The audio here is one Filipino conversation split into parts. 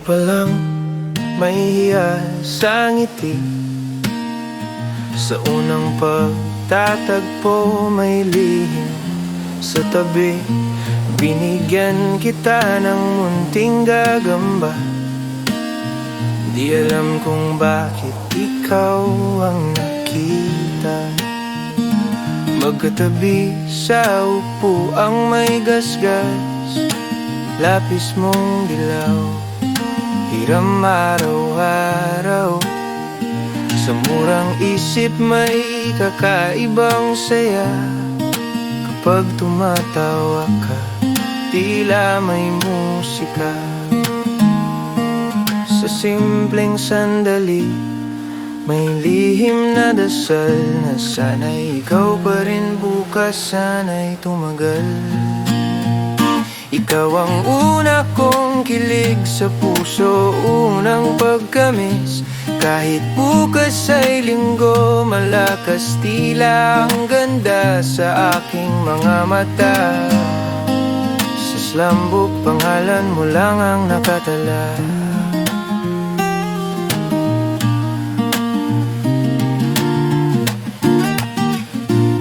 pa lang may hiya sa ngiti. Sa unang pagtatagpo may lihim sa tabi. Binigyan kita ng munting gagamba. Di alam kung bakit ikaw ang nakita. Magkatabi sa upuang may gasgas, lapis mong dilaw, hiram araw-araw. Sa murang isip may kakaibang saya. Kapag tumatawa ka, tila may musika. Sa simpleng sandali, may lihim na dasal na sana'y ikaw pa rin bukas, sana'y tumagal. Ikaw ang una kong kilig sa puso, unang pagkamis. Kahit bukas ay linggo, malakas tila ang ganda sa aking mga mata. Sa slambok, pangalan mo lang ang nakatala.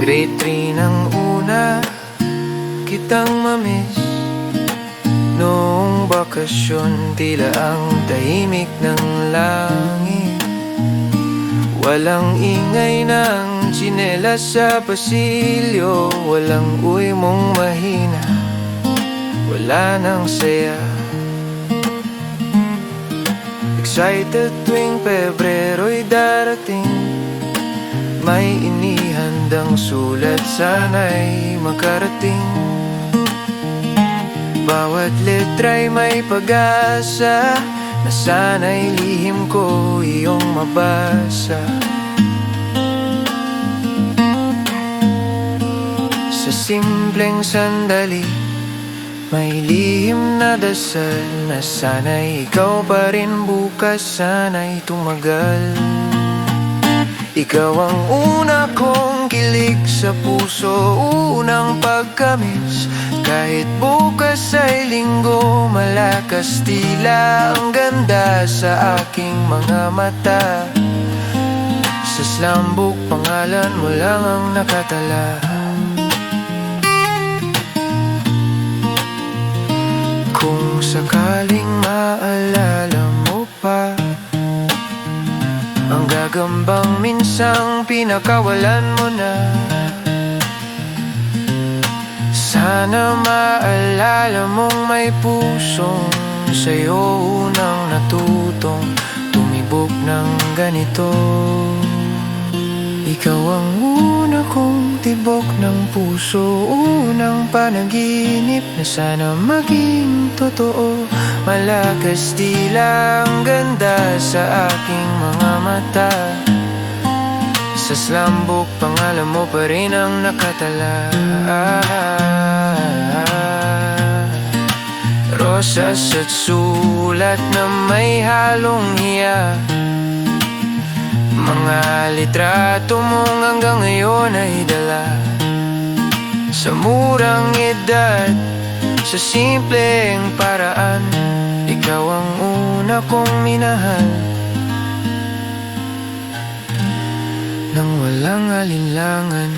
Grade 3 nang una kitang mamiss. Noong bakasyon, tila ang tahimik ng langit. Walang ingay ng tsinelas sa pasilyo, walang uwi mong mahina, wala nang saya. Excited tuwing Pebrero'y darating, may inihandang sulat, sana'y makarating. Bawat letra'y may pag-asa, na sana'y lihim ko iyong mabasa. Sa simpleng sandali, may lihim na dasal, na sana'y ikaw pa rin bukas, sana'y tumagal. Ikaw ang una kong kilig sa puso, unang pagkamis. Kahit bukas ay linggo, malakas tila ang ganda sa aking mga mata. Sa slambok, pangalan mo lang ang nakatala. Kung sakaling maalala mo pa ang gagambang minsang pinakawalan mo na, sana maalala mong may pusong sa'yo unang natutong tumibok ng ganito. Ikaw ang una kong tibok ng puso, unang panaginip na sana maging totoo. Malakas tila ang ganda sa aking mga mata. Sa slambok, pangalan mo pa rin ang nakatala. Rosas at sulat na may halong hiya, mga litrato mong hanggang ngayon ay dala. Sa murang edad, sa simpleng paraan, ikaw ang una kong minahal. Nang walang alinlangan,